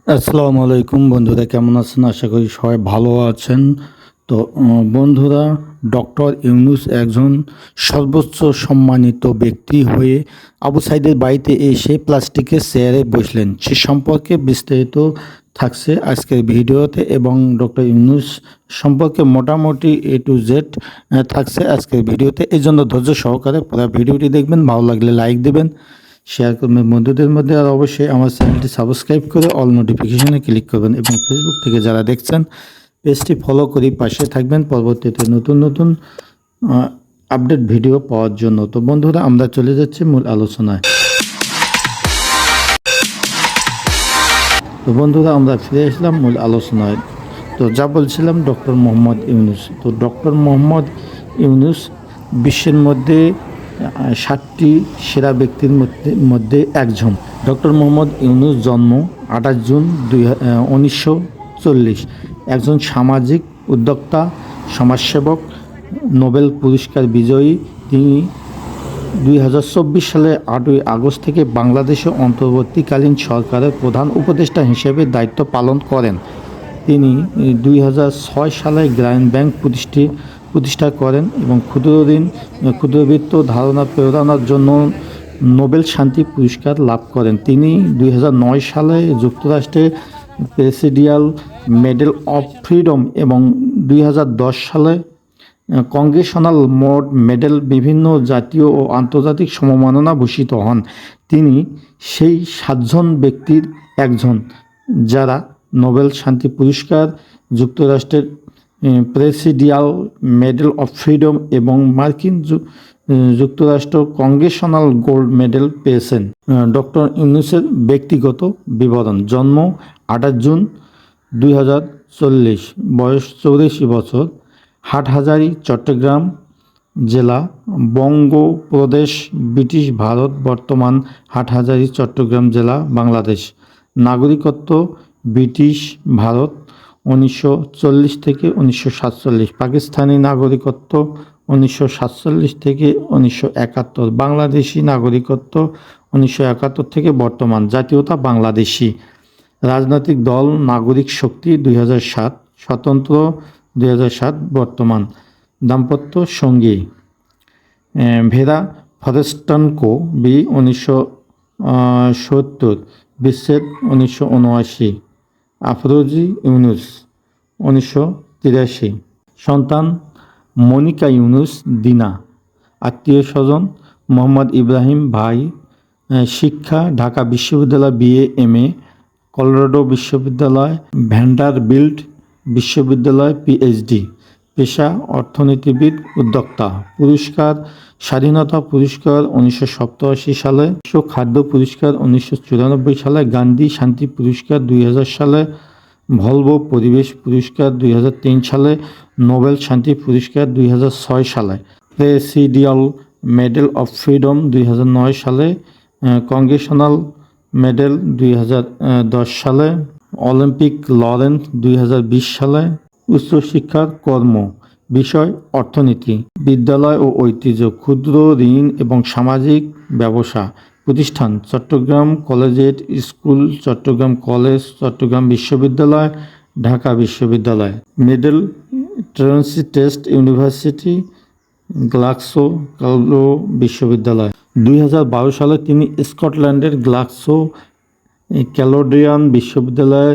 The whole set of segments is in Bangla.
আসসালামু আলাইকুম বন্ধুরা, কেমন আছেন? আশা করি সবাই ভালো আছেন। তো বন্ধুরা, ডক্টর ইউনূস একজন সর্বোচ্চ সম্মানিত ব্যক্তি হয়ে আবু সাইদের বাড়িতে এসে প্লাস্টিকের চেয়ারে বসলেন। সে সম্পর্কে বিস্তারিত থাকছে আজকের ভিডিওতে, এবং ডক্টর ইউনূস সম্পর্কে মোটামুটি A to Z থাকছে আজকের ভিডিওতে। এই জন্য ধৈর্য সহকারে পুরো ভিডিওটি দেখবেন। ভালো লাগলে লাইক দেবেন, শেয়ার করবেন বন্ধুদের মধ্যে, আর অবশ্যই আমার চ্যানেলটি সাবস্ক্রাইব করে অল নোটিফিকেশনে ক্লিক করবেন, এবং ফেসবুক থেকে যারা দেখছেন পেজটি ফলো করে পাশে থাকবেন পরবর্তীতে নতুন নতুন আপডেট ভিডিও পাওয়ার জন্য। তো বন্ধুরা, আমরা চলে যাচ্ছি মূল আলোচনায়। তো বন্ধুরা, আমরা ফিরে আসলাম মূল আলোচনায়। তো যা বলছিলাম, ডক্টর মোহাম্মদ ইউনূস। তো ডক্টর মোহাম্মদ ইউনূস বিশ্বের মধ্যে 60টি সেরা ব্যক্তির মধ্যে একজন। ডক্টর মোহাম্মদ ইউনূস জন্ম 28 জুন 1940। একজন সামাজিক উদ্যোক্তা, সমাজসেবক, নোবেল পুরস্কার বিজয়ী। তিনি 2024 সালে 8ই আগস্ট থেকে বাংলাদেশে অন্তর্বর্তীকালীন সরকারের প্রধান উপদেষ্টা হিসেবে দায়িত্ব পালন করেন। তিনি 2006 সালে গ্রামীণ ব্যাংক প্রতিষ্ঠা করেন এবং ক্ষুদ্রবৃত্ত ধারণা প্রেরণার জন্য নোবেল শান্তি পুরস্কার লাভ করেন। তিনি 2009 সালে যুক্তরাষ্ট্রের প্রেসিডিয়াল মেডেল অফ ফ্রিডম এবং 2010 সালে কংগ্রেশনাল মেডেল, বিভিন্ন জাতীয় ও আন্তর্জাতিক সম্মাননা ভূষিত হন। তিনি সেই 7জন ব্যক্তির একজন যারা নোবেল শান্তি পুরস্কার, যুক্তরাষ্ট্রের প্রেসিডিয়াল মেডেল অফ ফ্রিডম এবং মার্কিন যুক্তরাষ্ট্র কংগ্রেশনাল গোল্ড মেডেল পেয়েছেন। ডক্টর ইউনূসের ব্যক্তিগত বিবরণ: জন্ম 28 জুন 2040, বয়স 84 বছর, হাটহাজারী, চট্টগ্রাম জেলা, বঙ্গপ্রদেশ, ব্রিটিশ ভারত, বর্তমান হাটহাজারী, চট্টগ্রাম জেলা, বাংলাদেশ। নাগরিকত্ব ব্রিটিশ ভারত 1940 থেকে 1947, পাকিস্তানি নাগরিকত্ব 1947 থেকে 1971, বাংলাদেশি নাগরিকত্ব 1971 থেকে বর্তমান, জাতীয়তা বাংলাদেশি। রাজনৈতিক দল নাগরিক শক্তি 2007, স্বতন্ত্র 2007, বর্তমান। দাম্পত্য সঙ্গী ভেরা ফরেস্টনকো, বি 1970, বিচ্ছেদ 1979। আফরোজি ইউনূস 1983। সন্তান মনিকা ইউনূস, দিনা। আত্মীয় স্বজন মোহাম্মদ ইব্রাহিম, ভাই। শিক্ষা ঢাকা বিশ্ববিদ্যালয় BA MA, কলোরাডো বিশ্ববিদ্যালয়, ভ্যান্ডারবিল্ট বিশ্ববিদ্যালয় PhD। পেশা অর্থনীতিবিদ, উদ্যোক্তা। পুরস্কার: স্বাধীনতা পুরস্কার 1987 সালে, বিশ্ব খাদ্য পুরস্কার 1994 সালে, গান্ধী শান্তি পুরস্কার 2000 সালে, ভলভো পরিবেশ পুরস্কার 2003 সালে, নোবেল শান্তি পুরস্কার 2006 সালে, প্রেসিডিয়াল মেডেল অফ ফ্রিডম 2009 সালে, কংগ্রেশনাল মেডেল 2010 সালে, অলিম্পিক লরেন্ট 2020 সালে। উচ্চশিক্ষার কর্ম বিষয়: অর্থনীতি। বিদ্যালয় ও ঐতিহ্য, ক্ষুদ্র ঋণ এবং সামাজিক ব্যবসা। প্রতিষ্ঠান: Chattogram collegiate school, Chattogram college, Chattogram বিশ্ববিদ্যালয়, ঢাকা বিশ্ববিদ্যালয়। Medal: Trinity test university, Glaxo কালো বিশ্ববিদ্যালয়। 2012 সালে তিনি স্কটল্যান্ডের গ্লাক্সো ক্যালোডিয়ান বিশ্ববিদ্যালয়ে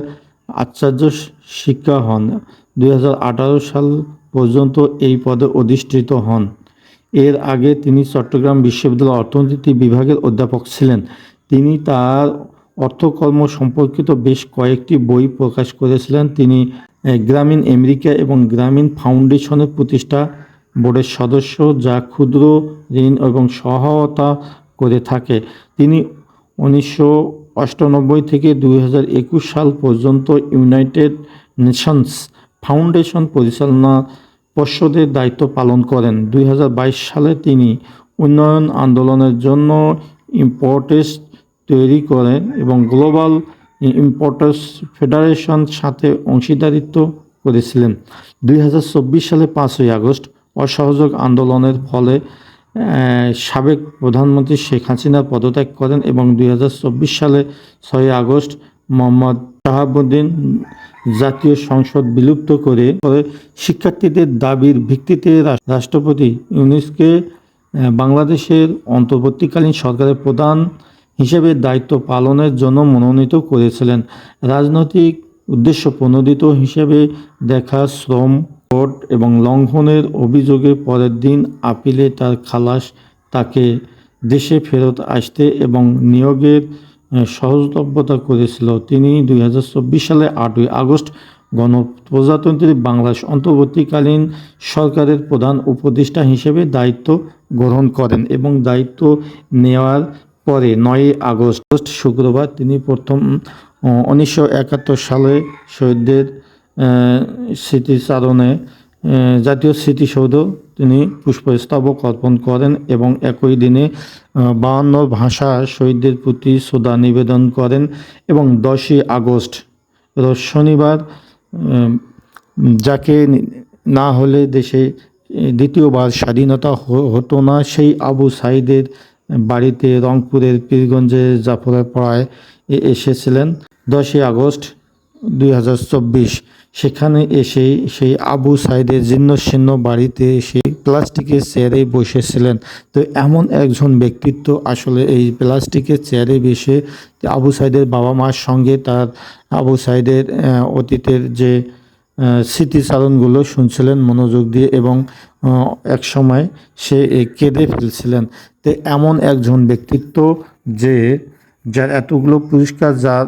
আচার্য শিক্ষা হন। 2018 সাল পর্যন্ত এই পদে অধিষ্ঠিত হন। এর আগে তিনি চট্টগ্রাম বিশ্ববিদ্যালয়ের অর্থনীতি বিভাগের অধ্যাপক ছিলেন। তিনি তার অর্থকর্ম সম্পর্কিত বেশ কয়েকটি বই প্রকাশ করেছিলেন। তিনি গ্রামীণ আমেরিকা এবং গ্রামীণ ফাউন্ডেশনের প্রতিষ্ঠা বোর্ডের সদস্য, যা ক্ষুদ্র ঋণ এবং সহায়তা করে থাকে। তিনি 1998 থেকে 2021 সাল পর্যন্ত ইউনাইটেড নেশনস ফাউন্ডেশন পরিচালনা পর্ষদের দায়িত্ব পালন করেন। 2022 সালে তিনি উন্নয়ন আন্দোলনের জন্য ইম্পোর্টার্স তৈরি করেন এবং গ্লোবাল ইম্পোর্টার্স ফেডারেশন সাথে অংশীদারিত্ব করেছিলেন। 2024 সালে 5ই আগস্ট অসহযোগ আন্দোলনের ফলে সাবেক প্রধানমন্ত্রী শেখ হাসিনা পদত্যাগ করেন এবং 2024 সালে 6ই আগস্ট মোহাম্মদ শাহাবুদ্দিন জাতীয় সংসদ বিলুপ্ত করে শিক্ষার্থীদের দাবির ভিত্তিতে রাষ্ট্রপতি ইউনূসকে বাংলাদেশের অন্তর্বর্তীকালীন সরকারের প্রধান হিসেবে দায়িত্ব পালনের জন্য মনোনীত করেছিলেন। রাজনৈতিক উদ্দেশ্য প্রণোদিত হিসেবে দেখা শ্রম কোড এবং লঙ্ঘনের অভিযোগে পরের দিন আপিলে তার খালাস তাকে দেশে ফেরত আসতে এবং নিয়োগের সহজলভ্যতা করেছিল। তিনি 2024 সালে 8ই আগস্ট গণপ্রজাতন্ত্রী বাংলাদেশ অন্তর্বর্তীকালীন সরকারের প্রধান উপদেষ্টা হিসেবে দায়িত্ব গ্রহণ করেন এবং দায়িত্ব নেওয়ার পরে 9ই আগস্ট শুক্রবার তিনি প্রথম 1971 সালে শহীদদের স্মৃতিচারণে জাতীয় স্মৃতিসৌধ তিনি পুষ্পস্তবক অর্পণ করেন এবং একই দিনে 52 ভাষা শহীদদের প্রতি শ্রদ্ধা নিবেদন করেন এবং 10ই আগস্ট শনিবার যাকে না হলে দেশে দ্বিতীয়বার স্বাধীনতা হতো না, সেই আবু সাঈদের বাড়িতে রংপুরের পীরগঞ্জে জাফরাপাড়ায় এসেছিলেন 10ই আগস্ট 2024। সেখানে এসে সেই আবু সাঈদের জীর্ণশীর্ণ বাড়িতে এসে প্লাস্টিকের চেয়ারে বসেছিলেন। তো এমন একজন ব্যক্তিত্ব আসলে এই প্লাস্টিকের চেয়ারে বসে আবু সাঈদের বাবা মার সঙ্গে তার আবু সাঈদের অতীতের যে স্মৃতিচারণগুলো শুনছিলেন মনোযোগ দিয়ে এবং এক সময় সে কেঁদে ফেলছিলেন। তো এমন একজন ব্যক্তিত্ব যার এতগুলো পুরস্কার, যার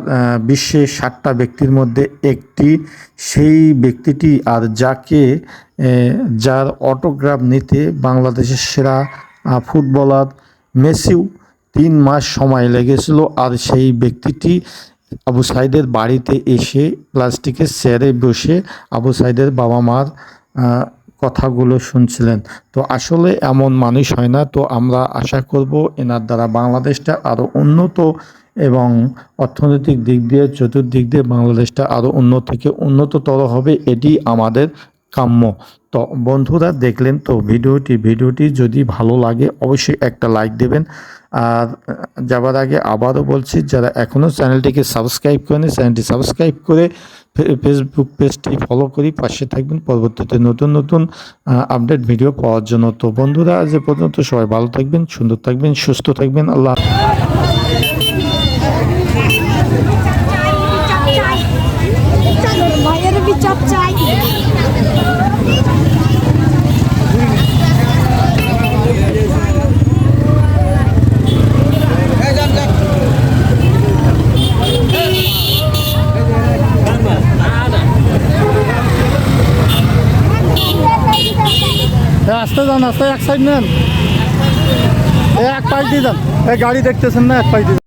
বিশ্বে 60টা ব্যক্তির মধ্যে একটি, সেই ব্যক্তিটি আর যার অটোগ্রাফ নিতে বাংলাদেশের সেরা ফুটবলার মেসিও 3 মাস সময় লেগেছিল, আর সেই ব্যক্তিটি আবু সাঈদের বাড়িতে এসে প্লাস্টিকের চেয়ারে বসে আবু সাঈদের বাবা মার কথাগুলো শুনছিলেন। তো আসলে এমন মানুষ হয় না। তো আমরা আশা করব এনার দ্বারা বাংলাদেশটা আরও উন্নত এবং অর্থনৈতিক দিক দিয়ে চতুর্দিক দিয়ে বাংলাদেশটা আরও উন্নততর হবে, এটি আমাদের কাম্য। তো বন্ধুরা দেখলেন তো ভিডিওটি যদি ভালো লাগে অবশ্যই একটা লাইক দেবেন। আর যাবার আগে আবারও বলছি, যারা এখনও চ্যানেলটিকে সাবস্ক্রাইব করেনি চ্যানেলটি সাবস্ক্রাইব করে ফেসবুক পেজটি ফলো করি পাশে থাকবেন পরবর্তীতে নতুন আপডেট ভিডিও পাওয়ার জন্য। তো বন্ধুরা আজ পর্যন্ত সবাই ভালো থাকবেন, সুন্দর থাকবেন, সুস্থ থাকবেন। আল্লাহ। আস্তে যান, আস্তে এক সাইড নেন, এক পাশ দিয়ে যান, গাড়ি দেখতেছেন না, এক পাশ দিয়ে।